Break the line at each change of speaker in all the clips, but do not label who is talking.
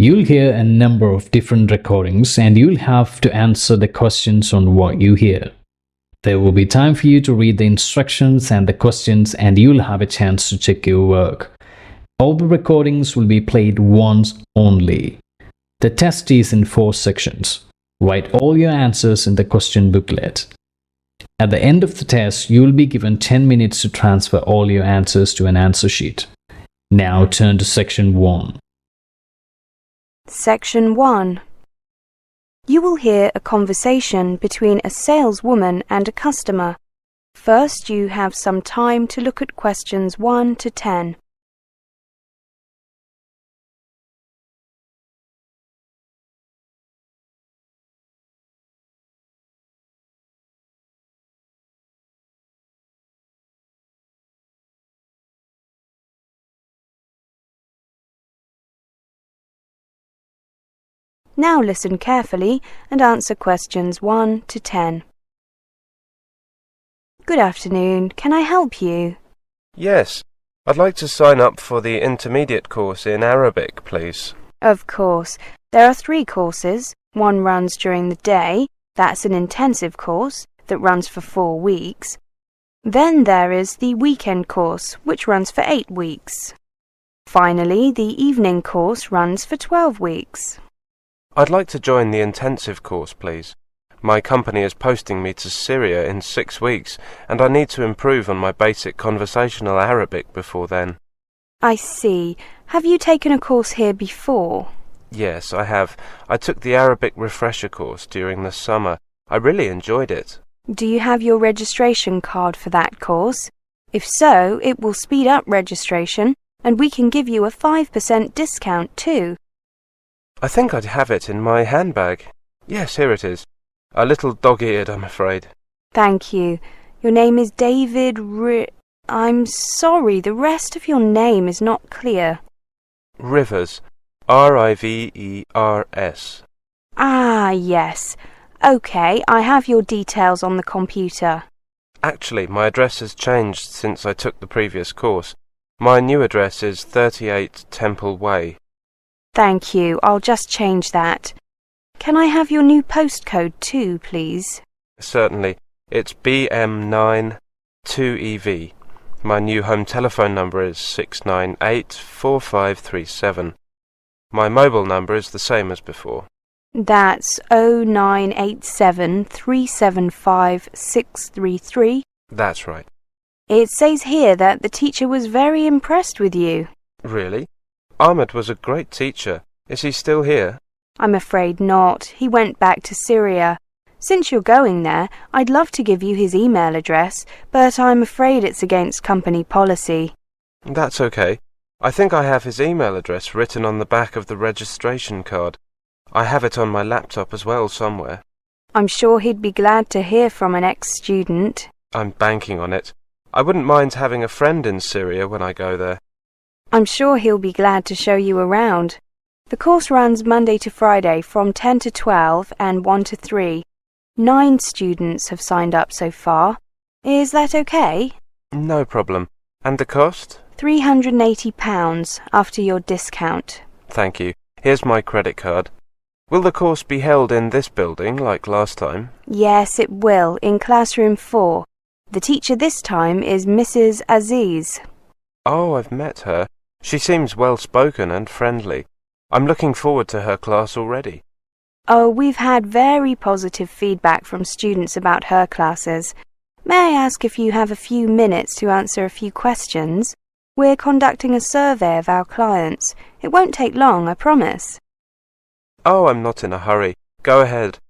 You'll hear a number of different recordings and you'll have to answer the questions on what you hear. There will be time for you to read the instructions and the questions, and you'll have a chance to check your work. All the recordings will be played once only. The test is in 4 sections. Write all your answers in the question booklet. At the end of the test, you will be given 10 minutes to transfer all your answers to an answer sheet. Now turn to section 1.
Section 1. You will hear a conversation between a saleswoman and a customer. First, you have some time to look at questions 1 to 10. Now listen carefully and answer questions 1 to 10. Good afternoon. Can I help you?
Yes. I'd like to sign up for the intermediate course in Arabic, please.
Of course. There are 3 courses. One runs during the day. That's an intensive course that runs for 4 weeks. Then there is the weekend course, which runs for 8 weeks. Finally, the evening course runs for 12 weeks.
I'd like to join the intensive course, please. My company is posting me to Syria in 6 weeks, and I need to improve on my basic conversational Arabic before then.
I see. Have you taken a course here before?
Yes, I have. I took the Arabic refresher course during the summer. I really enjoyed it.
Do you have your registration card for that course? If so, it will speed up registration, and we can give you a 5% discount too.
I think I'd have it in my handbag. Yes, here it is. A little dog-eared, I'm afraid.
Thank you. Your name is David I'm sorry, the rest of your name is not clear.
Rivers. Rivers.
Ah, yes. Okay, I have your details on the computer.
Actually, my address has changed since I took the previous course. My new address is 38 Temple Way.
Thank you. I'll just change that. Can I have your new postcode too, please?
Certainly. It's BM9 2EV. My new home telephone number is 698-4537. My mobile number is the same as before.
That's 0987 375 633.
That's right.
It says here that the teacher was very impressed with you.
Really? Ahmed was a great teacher. Is he still here?
I'm afraid not. He went back to Syria. Since you're going there, I'd love to give you his email address, but I'm afraid it's against company policy.
That's okay. I think I have his email address written on the back of the registration card. I have it on my laptop as well somewhere.
I'm sure he'd be glad to hear from an ex-student.
I'm banking on it. I wouldn't mind having a friend in Syria when I go there.
I'm sure he'll be glad to show you around. The course runs Monday to Friday from 10 to 12 and 1 to 3. 9 students have signed up so far. Is that okay?
No problem. And the cost?
£380 after your discount.
Thank you. Here's my credit card. Will the course be held in this building like last time?
Yes, it will, in classroom 4. The teacher this time is Mrs. Aziz.
Oh, I've met her. She seems well-spoken and friendly. I'm looking forward to her class already.
Oh, we've had very positive feedback from students about her classes. May I ask if you have a few minutes to answer a few questions? We're conducting a survey of our clients. It won't take long, I promise.
Oh, I'm not in a hurry. Go ahead.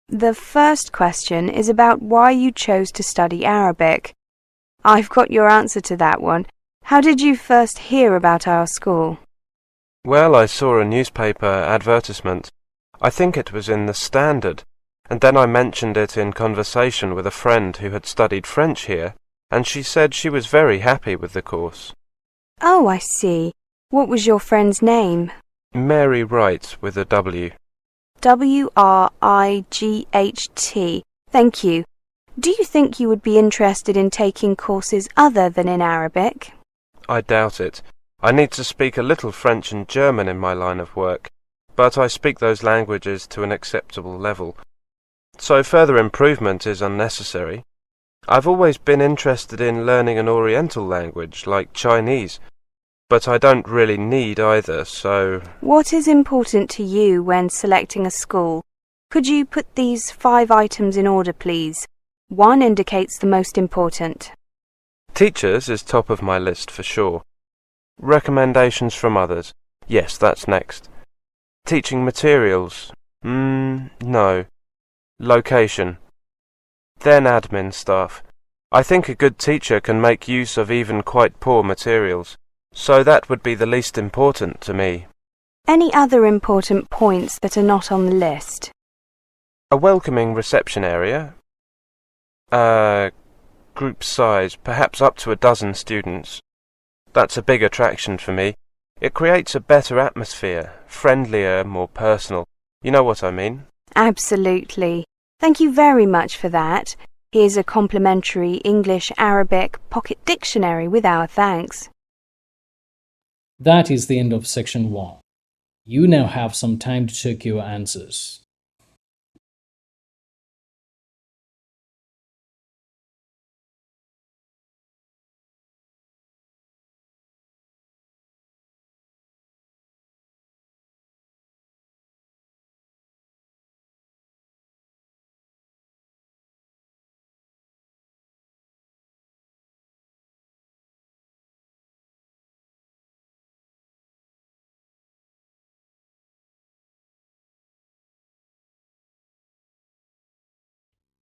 The first question is about why you chose to study Arabic. I've got your answer to that one. How did you first hear about our school?
Well, I saw a newspaper advertisement. I think it was in the Standard, and then I mentioned it in conversation with a friend who had studied French here, and she said she was very happy with the course.
Oh, I see. What was your friend's name?
Mary Wright with a W.
Wright. Thank you. Do you think you would be interested in taking courses other than in Arabic?
I doubt it. I need to speak a little French and German in my line of work, but I speak those languages to an acceptable level, so further improvement is unnecessary. I've always been interested in learning an Oriental language, like Chinese, but I don't really need either, so...
What is important to you when selecting a school? Could you put these 5 items in order, please? 1 indicates the most important.
Teachers is top of my list for sure. Recommendations from others. Yes, that's next. Teaching materials. No. Location. Then admin staff. I think a good teacher can make use of even quite poor materials, so that would be the least important to me.
Any other important points that are not on the list?
A welcoming reception area. Group size, perhaps up to 12 students. That's a big attraction for me. It creates a better atmosphere, friendlier, more personal. You know what I mean?
Absolutely. Thank you very much for that. Here's a complimentary English-Arabic pocket dictionary with our thanks.
That is the end of section 1. You now have some time to check your answers.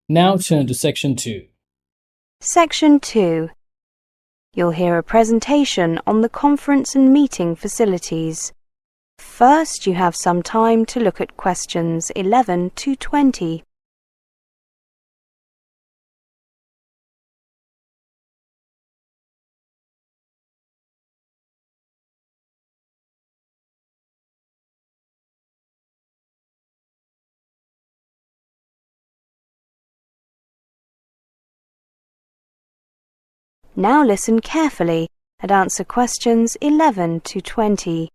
Now turn to section 2.
Section 2. You'll hear a presentation on the conference and meeting facilities. First, you have some time to look at questions 11 to 20. Now listen carefully and answer questions 11 to 20.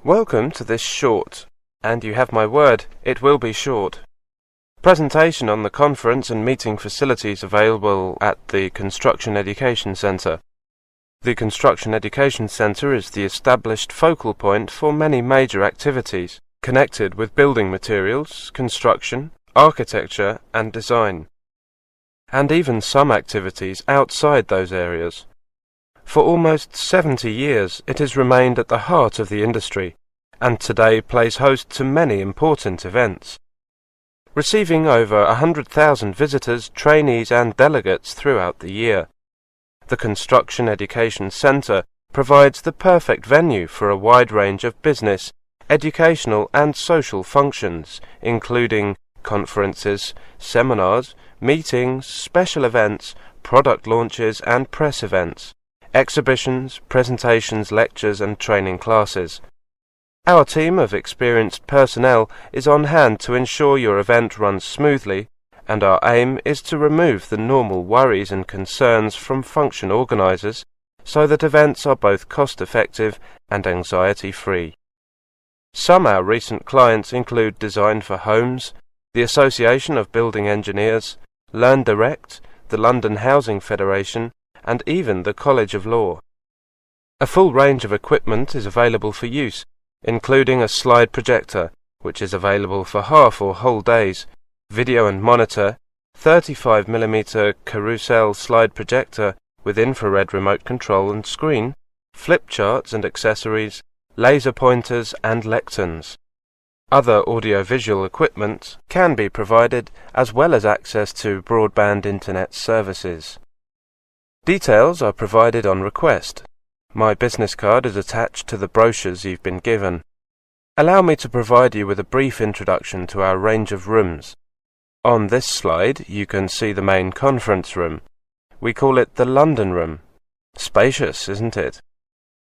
Welcome to this short, and you have my word, it will be short, presentation on the conference and meeting facilities available at the Construction Education Centre. The Construction Education Centre is the established focal point for many major activities connected with building materials, construction, architecture and design, and even some activities outside those areas. For almost 70 years it has remained at the heart of the industry, and today plays host to many important events, receiving over 100,000 visitors, trainees and delegates throughout the year. The Construction Education Centre provides the perfect venue for a wide range of business, educational and social functions, including conferences, seminars, meetings, special events, product launches and press events, exhibitions, presentations, lectures and training classes. Our team of experienced personnel is on hand to ensure your event runs smoothly, and our aim is to remove the normal worries and concerns from function organisers so that events are both cost-effective and anxiety-free. Some our recent clients include Design for Homes, the Association of Building Engineers, Learn Direct, the London Housing Federation, and even the College of Law. A full range of equipment is available for use, including a slide projector, which is available for half or whole days, video and monitor, 35mm carousel slide projector with infrared remote control and screen, flip charts and accessories, laser pointers and lecterns. Other audiovisual equipment can be provided, as well as access to broadband internet services. Details are provided on request. My business card is attached to the brochures you've been given. Allow me to provide you with a brief introduction to our range of rooms. On this slide you can see the main conference room. We call it the London Room. Spacious, isn't it?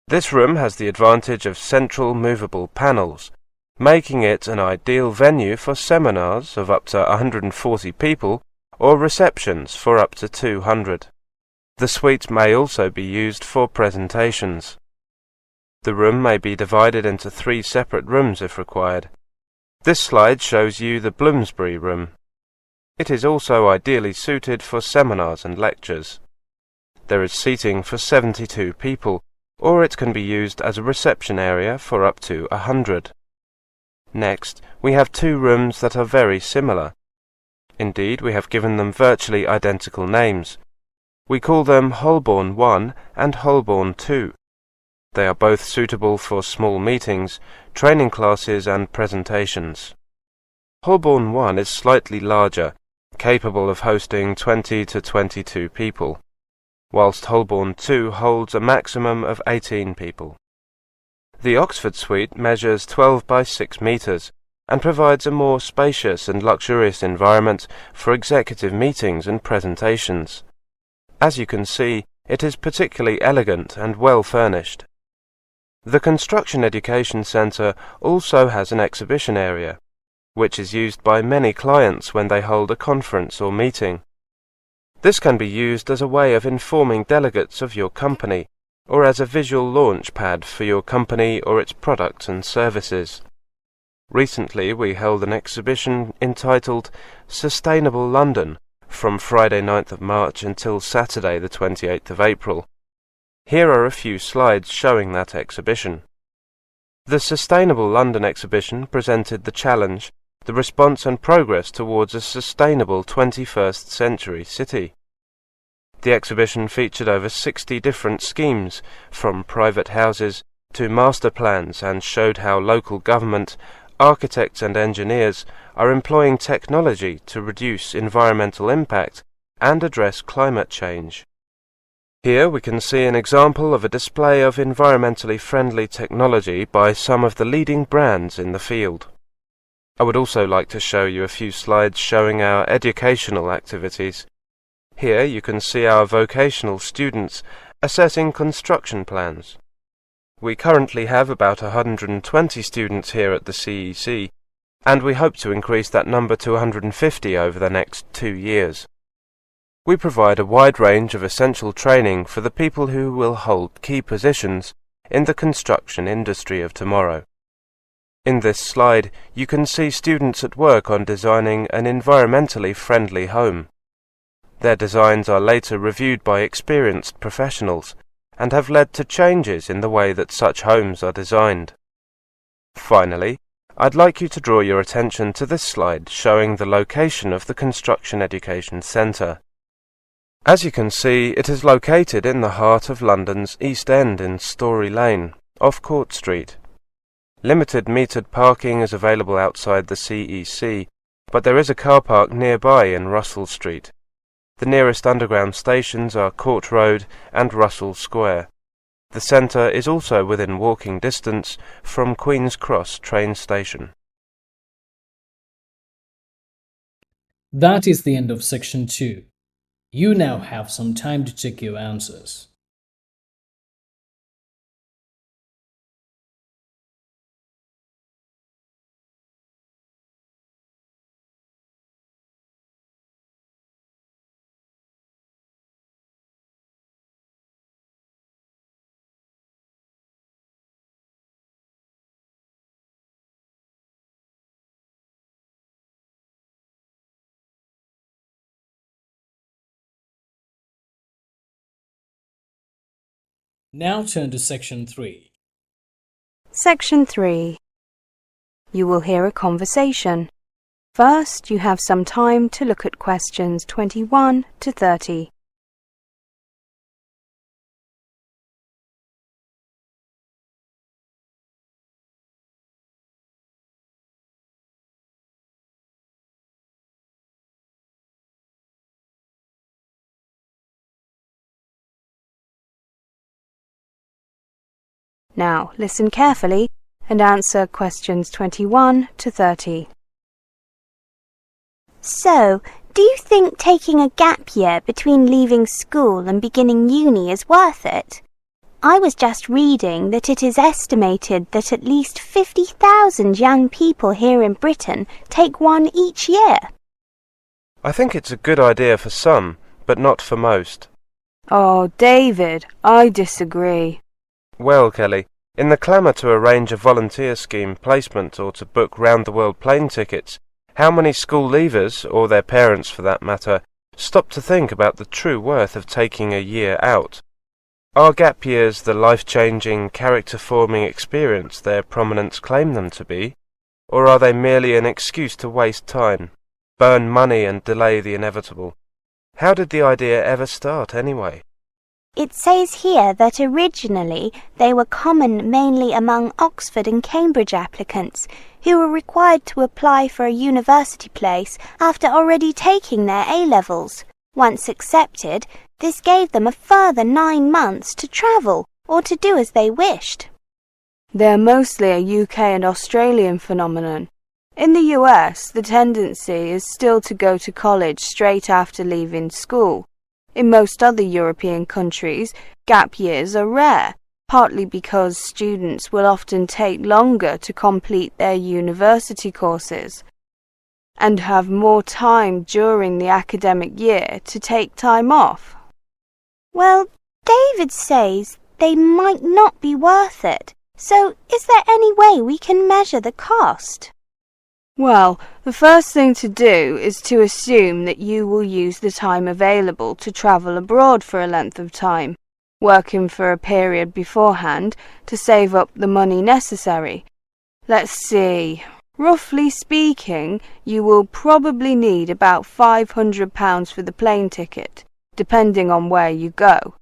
This room has the advantage of central movable panels, making it an ideal venue for seminars of up to 140 people or receptions for up to 200. The suite may also be used for presentations. The room may be divided into 3 separate rooms if required. This slide shows you the Bloomsbury room. It is also ideally suited for seminars and lectures. There is seating for 72 people, or it can be used as a reception area for up to 100. Next, we have 2 rooms that are very similar. Indeed, we have given them virtually identical names. We call them Holborn 1 and Holborn 2. They are both suitable for small meetings, training classes and presentations. Holborn 1 is slightly larger, capable of hosting 20 to 22 people, whilst Holborn 2 holds a maximum of 18 people. The Oxford suite measures 12 by 6 metres and provides a more spacious and luxurious environment for executive meetings and presentations. As you can see, it is particularly elegant and well furnished. The Construction Education Centre also has an exhibition area, which is used by many clients when they hold a conference or meeting. This can be used as a way of informing delegates of your company, or as a visual launch pad for your company or its products and services. Recently we held an exhibition entitled Sustainable London from Friday 9th of March until Saturday the 28th of April. Here are a few slides showing that exhibition. The Sustainable London exhibition presented the challenge, the response and progress towards a sustainable 21st century city. The exhibition featured over 60 different schemes, from private houses to master plans, and showed how local government, architects and engineers are employing technology to reduce environmental impact and address climate change. Here we can see an example of a display of environmentally friendly technology by some of the leading brands in the field. I would also like to show you a few slides showing our educational activities. Here you can see our vocational students assessing construction plans. We currently have about 120 students here at the CEC, and we hope to increase that number to 150 over the next 2 years. We provide a wide range of essential training for the people who will hold key positions in the construction industry of tomorrow. In this slide, you can see students at work on designing an environmentally friendly home. Their designs are later reviewed by experienced professionals and have led to changes in the way that such homes are designed. Finally, I'd like you to draw your attention to this slide showing the location of the Construction Education Centre. As you can see, it is located in the heart of London's East End in Story Lane, off Court Street. Limited metered parking is available outside the CEC, but there is a car park nearby in Russell Street. The nearest underground stations are Court Road and Russell Square. The centre is also within walking distance from Queen's Cross train station.
That is the end of section 2. You now have some time to check your answers. Now turn to section 3.
Section 3. You will hear a conversation. First, you have some time to look at questions 21 to 30. Now, listen carefully and answer questions 21 to 30.
So, do you think taking a gap year between leaving school and beginning uni is worth it? I was just reading that it is estimated that at least 50,000 young people here in Britain take one each year.
I think it's a good idea for some, but not for most.
Oh, David, I disagree.
Well, Kelly, in the clamour to arrange a volunteer scheme placement or to book round-the-world plane tickets, how many school leavers, or their parents for that matter, stop to think about the true worth of taking a year out? Are gap years the life-changing, character-forming experience their prominents claim them to be, or are they merely an excuse to waste time, burn money and delay the inevitable? How did the idea ever start, anyway?
It says here that originally they were common mainly among Oxford and Cambridge applicants who were required to apply for a university place after already taking their A-levels. Once accepted, this gave them a further 9 months to travel or to do as they wished.
They're mostly a UK and Australian phenomenon. In the US, the tendency is still to go to college straight after leaving school. In most other European countries, gap years are rare, partly because students will often take longer to complete their university courses and have more time during the academic year to take time off.
Well, David says they might not be worth it, so is there any way we can measure the cost?
Well, the first thing to do is to assume that you will use the time available to travel abroad for a length of time, working for a period beforehand to save up the money necessary. Let's see. Roughly speaking, you will probably need about £500 for the plane ticket, depending on where you go.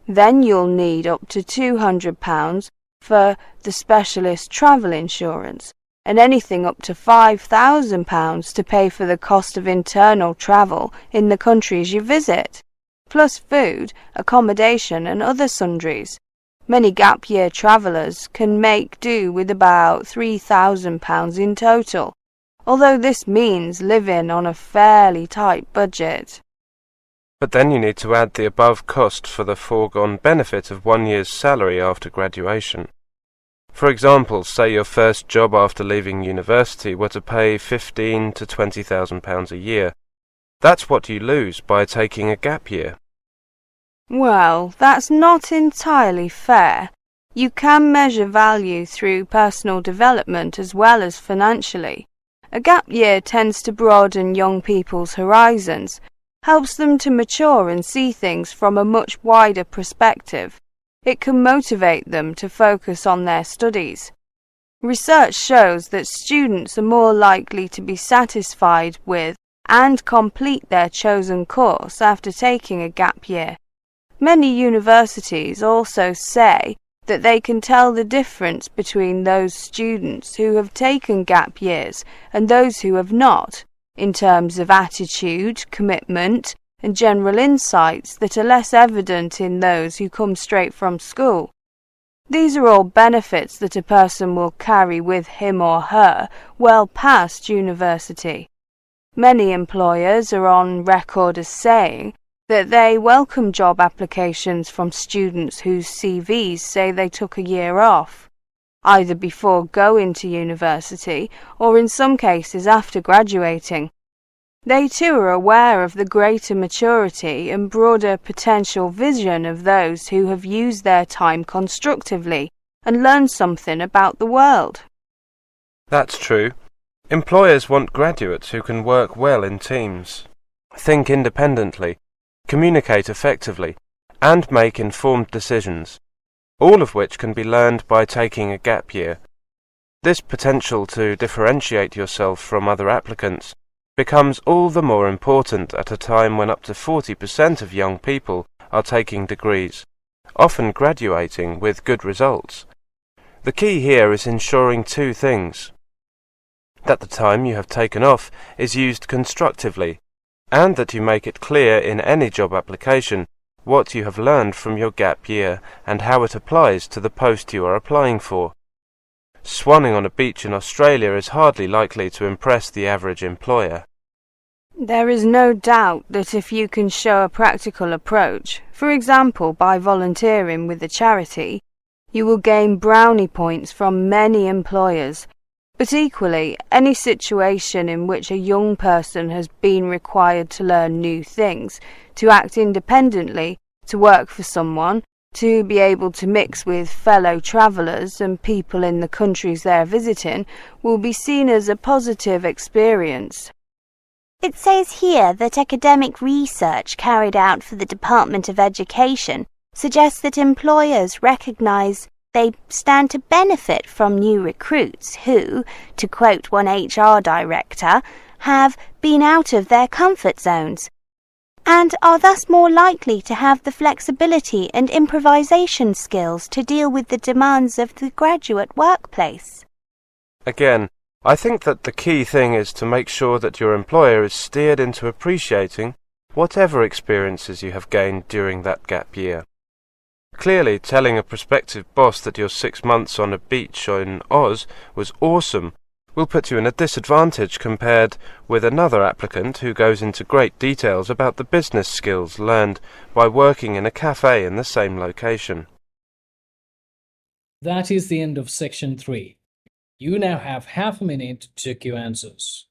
Then you'll need up to £200 for the specialist travel insurance, and anything up to £5,000 to pay for the cost of internal travel in the countries you visit, plus food, accommodation and other sundries. Many gap year travellers can make do with about £3,000 in total, although this means living on a fairly tight budget.
But then you need to add the above cost for the foregone benefit of 1 year's salary after graduation. For example, say your first job after leaving university were to pay £15,000 to £20,000 a year. That's what you lose by taking a gap year.
Well, that's not entirely fair. You can measure value through personal development as well as financially. A gap year tends to broaden young people's horizons, helps them to mature and see things from a much wider perspective. It can motivate them to focus on their studies. Research shows that students are more likely to be satisfied with and complete their chosen course after taking a gap year. Many universities also say that they can tell the difference between those students who have taken gap years and those who have not, in terms of attitude, commitment, and general insights that are less evident in those who come straight from school. These are all benefits that a person will carry with him or her well past university. Many employers are on record as saying that they welcome job applications from students whose CVs say they took a year off, either before going to university or in some cases after graduating. They too are aware of the greater maturity and broader potential vision of those who have used their time constructively and learned something about the world.
That's true. Employers want graduates who can work well in teams, think independently, communicate effectively, and make informed decisions, all of which can be learned by taking a gap year. This potential to differentiate yourself from other applicants becomes all the more important at a time when up to 40% of young people are taking degrees, often graduating with good results. The key here is ensuring two things: that the time you have taken off is used constructively, and that you make it clear in any job application what you have learned from your gap year and how it applies to the post you are applying for. Swanning on a beach in Australia is hardly likely to impress the average employer.
There is no doubt that if you can show a practical approach, for example by volunteering with a charity, you will gain brownie points from many employers. But equally, any situation in which a young person has been required to learn new things, to act independently, To work for someone, to be able to mix with fellow travellers and people in the countries they're visiting, will be seen as a positive experience.
It says here that academic research carried out for the Department of Education suggests that employers recognise they stand to benefit from new recruits who, to quote one HR director, have been out of their comfort zones and are thus more likely to have the flexibility and improvisation skills to deal with the demands of the graduate workplace.
Again, I think that the key thing is to make sure that your employer is steered into appreciating whatever experiences you have gained during that gap year. Clearly, telling a prospective boss that your 6 months on a beach in Oz was awesome will put you in a disadvantage compared with another applicant who goes into great details about the business skills learned by working in a cafe in the same location.
That is the end of section 3. You now have half a minute to check your answers.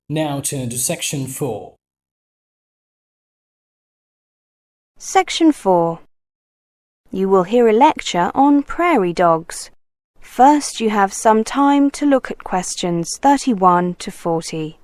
Now turn to section 4.
Section 4. You will hear a lecture on prairie dogs. First, you have some time to look at questions 31 to 40.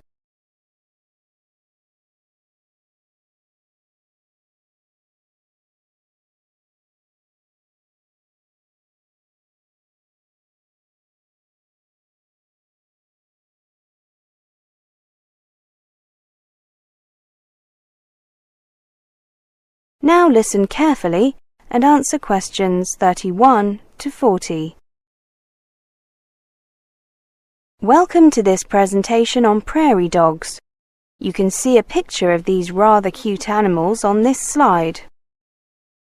Now listen carefully and answer questions 31 to 40. Welcome to this presentation on prairie dogs. You can see a picture of these rather cute animals on this slide.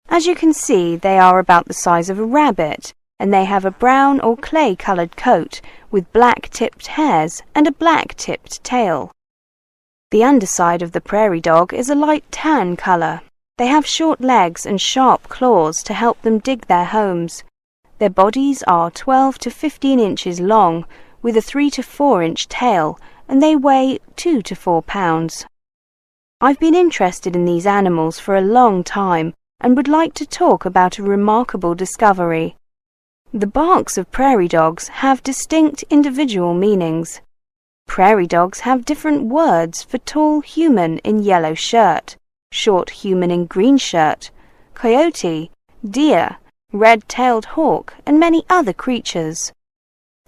As you can see, they are about the size of a rabbit, and they have a brown or clay-coloured coat with black-tipped hairs and a black-tipped tail. The underside of the prairie dog is a light tan colour. They have short legs and sharp claws to help them dig their homes. Their bodies are 12 to 15 inches long, with a 3 to 4 inch tail, and they weigh 2 to 4 pounds. I've been interested in these animals for a long time and would like to talk about a remarkable discovery. The barks of prairie dogs have distinct individual meanings. Prairie dogs have different words for tall human in yellow shirt, short human in green shirt, coyote, deer, red-tailed hawk, and many other creatures.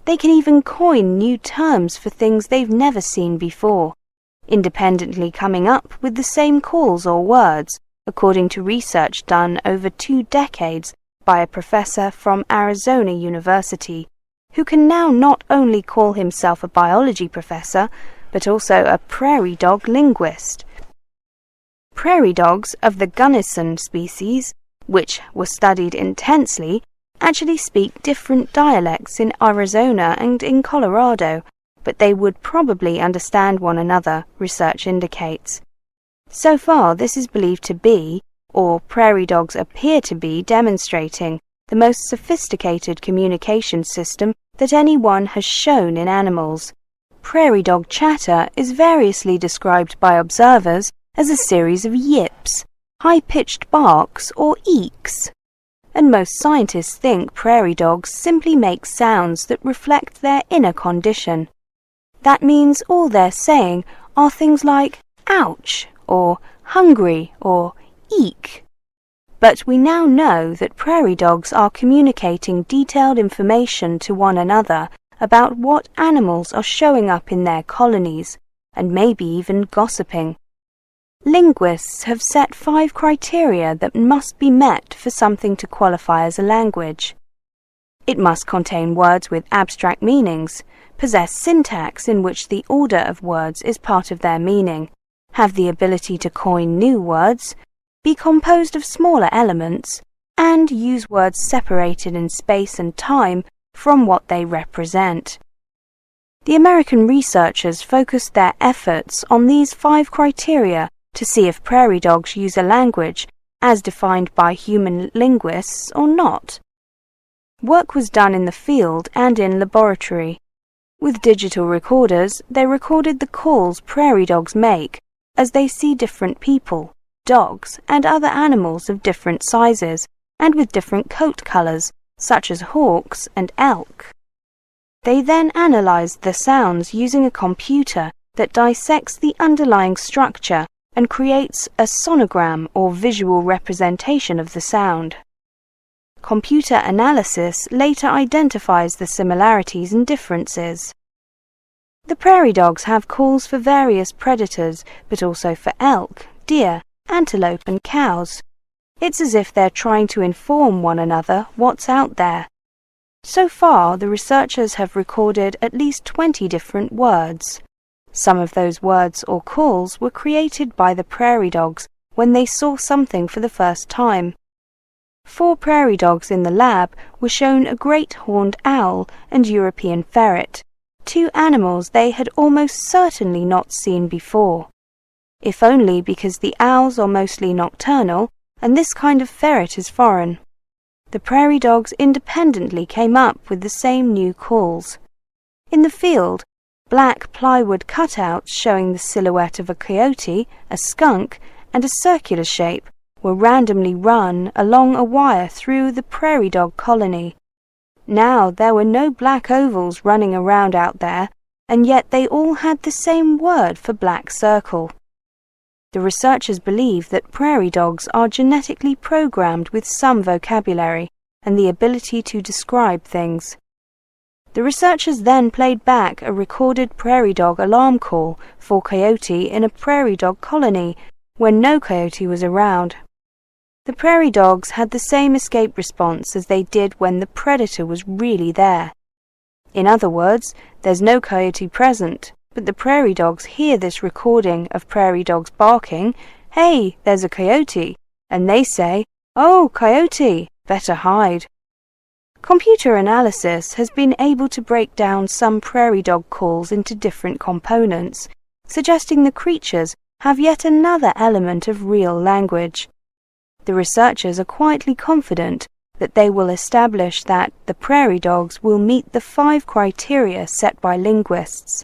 They can even coin new terms for things they've never seen before, independently coming up with the same calls or words, according to research done over 2 decades by a professor from Arizona University, who can now not only call himself a biology professor, but also a prairie dog linguist. Prairie dogs of the Gunnison species, which were studied intensely, actually speak different dialects in Arizona and in Colorado, but they would probably understand one another, research indicates. So far, this is believed to be, or prairie dogs appear to be, demonstrating the most sophisticated communication system that anyone has shown in animals. Prairie dog chatter is variously described by observers as a series of yips, high-pitched barks, or eeks. And most scientists think prairie dogs simply make sounds that reflect their inner condition. That means all they're saying are things like ouch, or hungry, or eek. But we now know that prairie dogs are communicating detailed information to one another about what animals are showing up in their colonies, and maybe even gossiping. Linguists have set 5 criteria that must be met for something to qualify as a language. It must contain words with abstract meanings, possess syntax in which the order of words is part of their meaning, have the ability to coin new words, be composed of smaller elements, and use words separated in space and time from what they represent. The American researchers focused their efforts on these 5 criteria to see if prairie dogs use a language as defined by human linguists or not. Work was done in the field and in laboratory. With digital recorders, they recorded the calls prairie dogs make as they see different people, dogs, and other animals of different sizes and with different coat colors, such as hawks and elk. They then analyzed the sounds using a computer that dissects the underlying structure and creates a sonogram or visual representation of the sound. Computer analysis later identifies the similarities and differences. The prairie dogs have calls for various predators, but also for elk, deer, antelope, and cows. It's as if they're trying to inform one another what's out there. So far, the researchers have recorded at least 20 different words. Some of those words or calls were created by the prairie dogs when they saw something for the first time. 4 prairie dogs in the lab were shown a great horned owl and European ferret, 2 animals they had almost certainly not seen before. If only because the owls are mostly nocturnal and this kind of ferret is foreign. The prairie dogs independently came up with the same new calls. In the field, black plywood cutouts showing the silhouette of a coyote, a skunk, and a circular shape were randomly run along a wire through the prairie dog colony. Now there were no black ovals running around out there, and yet they all had the same word for black circle. The researchers believe that prairie dogs are genetically programmed with some vocabulary and the ability to describe things. The researchers then played back a recorded prairie dog alarm call for coyote in a prairie dog colony when no coyote was around. The prairie dogs had the same escape response as they did when the predator was really there. In other words, there's no coyote present, but the prairie dogs hear this recording of prairie dogs barking, "Hey, there's a coyote," and they say, "Oh, coyote, better hide." Computer analysis has been able to break down some prairie dog calls into different components, suggesting the creatures have yet another element of real language. The researchers are quietly confident that they will establish that the prairie dogs will meet the 5 criteria set by linguists.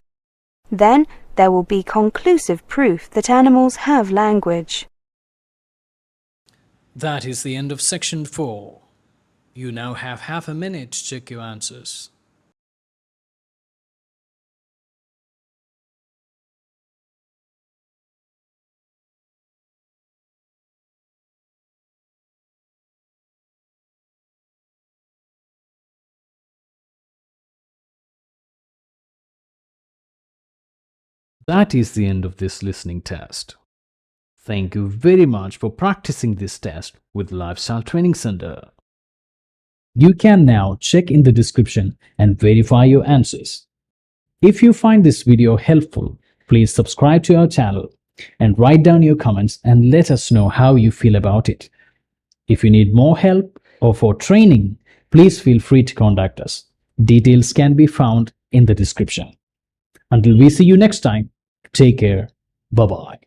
Then there will be conclusive proof that animals have language.
That is the end of section 4. You now have half a minute to check your answers. That is the end of this listening test. Thank you very much for practicing this test with Lifestyle Training Center. You can now check in the description and verify your answers. If you find this video helpful, please subscribe to our channel and write down your comments and let us know how you feel about it. If you need more help or for training, please feel free to contact us. Details can be found in the description. Until we see you next time, take care. Bye-bye.